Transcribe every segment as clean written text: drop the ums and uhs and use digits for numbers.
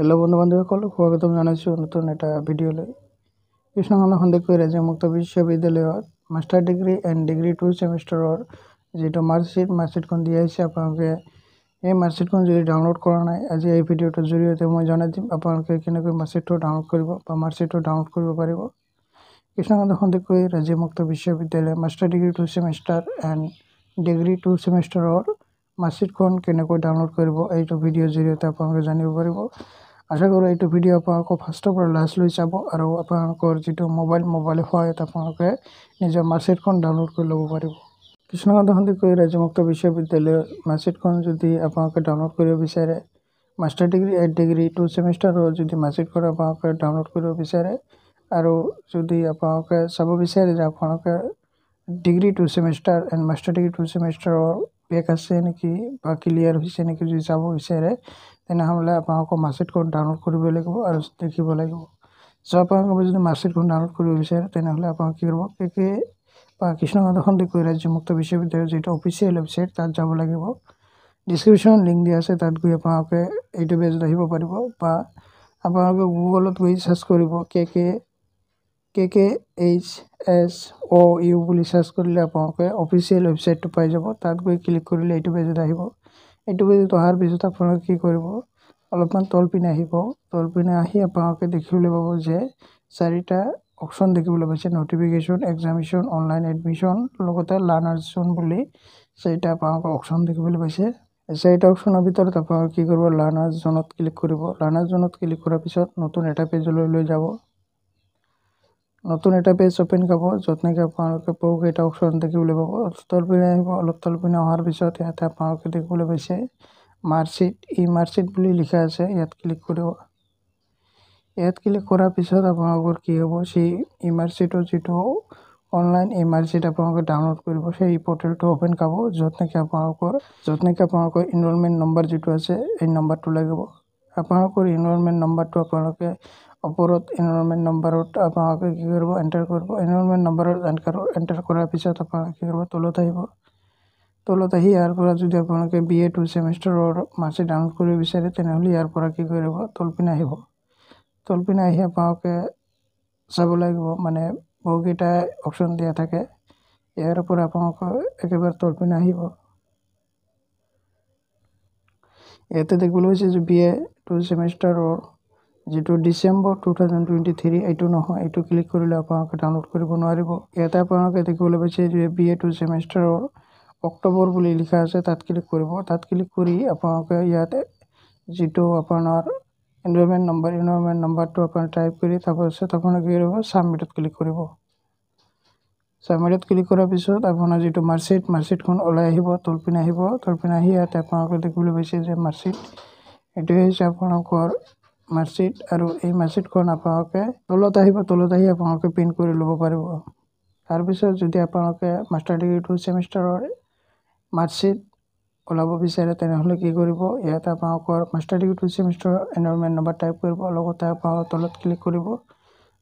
Hello' বন্ধু বান্ধৱীসকল, স্বাগতম জনাইছোঁ নতুন এটা ভিডিঅ'লৈ। কৃষ্ণকান্ত সন্দিকৈ ৰাজ্যিক মুক্ত বিশ্ববিদ্যালয়ত মাষ্টাৰ ডিগ্ৰী এণ্ড ডিগ্ৰী 2 ছেমিষ্টাৰৰ যিটো মাৰ্কশ্বিটখন দিয়া হৈছে। আপোনালোকে এই মাৰ্কশ্বিটখন যদি ডাউনলোড কৰা নাই, আজি এই ভিডিঅ'টোৰ জৰিয়তে মই জনাই দিম আপোনালোকে কেনেকৈ মাৰ্কশ্বিটটো ডাউনলোড কৰিব বা মাৰ্কশ্বিটটো ডাউনলোড কৰিব পাৰিব। কৃষ্ণকান্ত সন্দিকৈ ৰাজ্যিক মুক্ত বিশ্ববিদ্যালয় master degree 2 semester and degree 2 ছেমিষ্টাৰৰ মাৰ্কশ্বিটখন কেনেকৈ ডাউনলোড কৰিব, এইটো ভিডিঅ'ৰ জৰিয়তে আপোনালোকে জানিব পাৰিব। আশা কৰোঁ এইটো ভিডিঅ' আপোনালোকক ফাৰ্ষ্টৰ পৰা লাষ্টলৈ চাব আৰু আপোনালোকৰ যিটো মোবাইলৰ সহায়ত আপোনালোকে নিজৰ মাৰ্কশ্বিটখন ডাউনলোড কৰি ল'ব পাৰিব। কৃষ্ণকান্ত সন্দিকৈ ৰাজ্যিক মুক্ত বিশ্ববিদ্যালয়ৰ মাৰ্কশ্বিটখন যদি আপোনালোকে ডাউনলোড কৰিব বিচাৰে, মাষ্টাৰ ডিগ্ৰী এণ্ড ডিগ্ৰী 2 ছেমিষ্টাৰৰ যদি মাৰ্কশ্বিটখন আপোনালোকে ডাউনলোড কৰিব বিচাৰে আৰু যদি আপোনালোকে চাব বিচাৰে যে আপোনালোকে degree 2 semester and master degree 2 ছেমিষ্টাৰৰ বেক আছে নেকি বা ক্লিয়াৰ হৈছে নেকি যদি চাব বিচাৰে, তেনেহ'লে আপোনালোকৰ মাৰ্কশ্বিটখন ডাউনলোড কৰিব লাগিব আৰু দেখিব লাগিব। চ' আপোনালোকে যদি মাৰ্কশ্বিটখন ডাউনলোড কৰিব বিচাৰে, তেনেহ'লে আপোনালোকে কি কৰিব, কে বা কৃষ্ণকান্ত সন্দিকৈ ৰাজ্যিক মুক্ত বিশ্ববিদ্যালয়ৰ যিটো অফিচিয়েল ৱেবছাইট তাত যাব লাগিব। ডিছক্ৰিপশ্যনত লিংক দিয়া আছে, তাত গৈ আপোনালোকে এইটো পেজত আহিব পাৰিব বা আপোনালোকে গুগলত গৈ চাৰ্চ কৰিব KKHSOU বুলি চাৰ্চ কৰিলে আপোনালোকে অফিচিয়েল ৱেবছাইটটো পাই যাব। তাত গৈ ক্লিক কৰিলে এইটো পেজত আহিব। এইটো পেজত অহাৰ পিছত আপোনালোকে কি কৰিব, অলপমান তলপিনে আহিব। তলপিনে আহি আপোনালোকে দেখিবলৈ পাব যে 4টা অপশ্যন দেখিবলৈ পাইছে, নটিফিকেশ্যন, এক্সামিনেশ্যন, অনলাইন এডমিশ্যন, লগতে লাৰ্ণাৰ্ছ জোন বুলি 4টা আপোনালোকে অপশ্যন দেখিবলৈ পাইছে। এই 4টা অপশ্যনৰ ভিতৰত আপোনালোকে কি কৰিব, লাৰ্ণাৰ্ছ জোনত ক্লিক কৰিব। লাৰ্ণাৰ্ছ জোনত ক্লিক কৰাৰ পিছত নতুন এটা পেজলৈ লৈ যাব। নতুন এটা পেজ অ'পেন কৰিব, য'ত নেকি আপোনালোকে বহুকেইটা অপশ্যন দেখিবলৈ পাব। তলপিনে আহিব, অলপ তলপিনে অহাৰ পিছত ইয়াতে আপোনালোকে দেখিবলৈ পাইছে মাৰ্কশ্বিট, মাৰ্কশ্বিট বুলি লিখা আছে, ইয়াত ক্লিক কৰিব। ইয়াত ক্লিক কৰাৰ পিছত আপোনালোকৰ কি হ'ব, সেই মাৰ্কশ্বিটৰ যিটো অনলাইন মাৰ্কশ্বিট আপোনালোকে ডাউনলোড কৰিব, সেই পৰ্টেলটো অ'পেন কৰিব, য'ত নেকি আপোনালোকৰ এনৰলমেণ্ট নম্বৰ যিটো আছে এই নম্বৰটো লাগিব। আপোনালোকৰ এনৰলমেণ্ট নম্বৰটো আপোনালোকে ওপৰত এনৰলমেণ্ট নম্বৰত আপোনালোকে কি কৰিব, এণ্টাৰ কৰিব। এনৰলমেণ্ট নম্বৰত এণ্টাৰ কৰাৰ পিছত আপোনালোকে কি কৰিব, তলত আহিব। তলত আহি ইয়াৰ পৰা যদি আপোনালোকে BA 2 ছেমিষ্টাৰৰ মাৰ্কশ্বিট ডাউনলোড কৰিব বিচাৰে, তেনেহ'লে ইয়াৰ পৰা কি কৰিব, তলপিনে আহিব। তলপিনে আহি আপোনালোকে চাব লাগিব, মানে বহুকেইটা অপশ্যন দিয়া থাকে। ইয়াৰ পৰা আপোনালোকে একেবাৰে তলপিনে আহিব। ইয়াতে দেখিবলৈ পাইছে যে BA 2 ছেমিষ্টাৰৰ যিটো ডিচেম্বৰ 2023, এইটো নহয়, এইটো ক্লিক কৰিলে আপোনালোকে ডাউনলোড কৰিব নোৱাৰিব। ইয়াতে আপোনালোকে দেখিবলৈ পাইছে যে BA 2 ছেমিষ্টাৰৰ অক্টোবৰ বুলি লিখা আছে, তাত ক্লিক কৰিব। তাত ক্লিক কৰি আপোনালোকে ইয়াতে যিটো আপোনাৰ এনৰলমেণ্ট নম্বৰটো আপোনাৰ টাইপ কৰি তাৰপিছত আপোনালোকে কি কৰিব, ছাবমিটত ক্লিক কৰিব। ছাবমিটত ক্লিক কৰাৰ পিছত আপোনাৰ যিটো মাৰ্কশ্বিটখন ওলাই আহিব। তলপিনে আহিব, তলপিনে আহি ইয়াতে আপোনালোকে দেখিবলৈ পাইছে যে মাৰ্কশ্বিট, এইটোৱে হৈছে আপোনালোকৰ মাৰ্কশ্বিট আৰু এই মাৰ্কশ্বিটখন আপোনালোকে তলত আহিব। তলত আহি আপোনালোকে প্ৰিণ্ট কৰি ল'ব পাৰিব। তাৰপিছত যদি আপোনালোকে মাষ্টাৰ ডিগ্ৰী 2 ছেমিষ্টাৰৰ মাৰ্কশ্বিট ওলাব বিচাৰে, তেনেহ'লে কি কৰিব, ইয়াতে আপোনালোকৰ মাষ্টাৰ ডিগ্ৰী 2 ছেমিষ্টাৰৰ এনৰলমেণ্ট নম্বৰ টাইপ কৰিব, লগতে আপোনালোকে তলত ক্লিক কৰিব।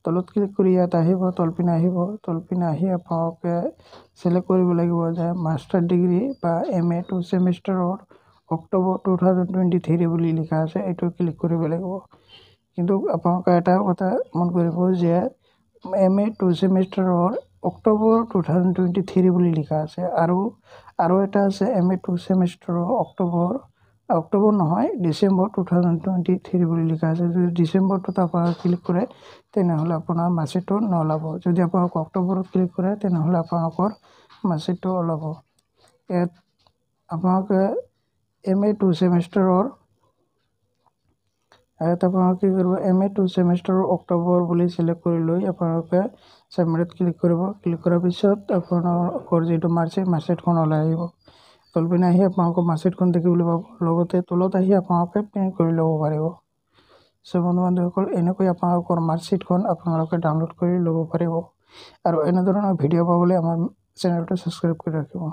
তলত ক্লিক কৰি ইয়াত আহিব, তলপিনে আহিব। তলপিনে আহি আপোনালোকে চিলেক্ট কৰিব লাগিব যে মাষ্টাৰ ডিগ্ৰী বা MA 2 ছেমিষ্টাৰৰ অক্টোবৰ 2023 বুলি লিখা আছে, এইটো ক্লিক কৰিব লাগিব। কিন্তু আপোনালোকে এটা কথা মন কৰিব যে MA 2 ছেমিষ্টাৰৰ অক্টোবৰ 2023 বুলি লিখা আছে আৰু এটা আছে MA 2 ছেমিষ্টাৰৰ অক্টোবৰ নহয়, ডিচেম্বৰ 2023 বুলি লিখা আছে। যদি ডিচেম্বৰটোত আপোনালোকে ক্লিক কৰে, তেনেহ'লে আপোনাৰ মাৰ্কশ্বিটটো নোলাব। যদি আপোনালোকে অক্টোবৰত ক্লিক কৰে, তেনেহ'লে আপোনালোকৰ মাৰ্কশ্বিটটো ওলাব। ইয়াত আপোনালোকে MA 2 ছেমিষ্টাৰৰ আপোনালোকে কি কৰিব, MA 2 ছেমিষ্টাৰৰ অক্টোবৰ বুলি চিলেক্ট কৰি লৈ আপোনালোকে ছাবমিটত ক্লিক কৰিব। ক্লিক কৰাৰ পিছত আপোনালোকৰ যিটো মাৰ্কশ্বিটখন ওলাই আহিব। তলপিনে আহি আপোনালোকৰ মাৰ্কশ্বিটখন দেখিবলৈ পাব, লগতে তলত আহি আপোনালোকে প্ৰিণ্ট কৰি ল'ব পাৰিব। চ' বন্ধু বান্ধৱীসকল, এনেকৈ আপোনালোকৰ মাৰ্কশ্বিটখন আপোনালোকে ডাউনলোড কৰি ল'ব পাৰিব। আৰু এনেধৰণৰ ভিডিঅ' পাবলৈ আমাৰ চেনেলটো ছাবস্ক্ৰাইব কৰি ৰাখিব।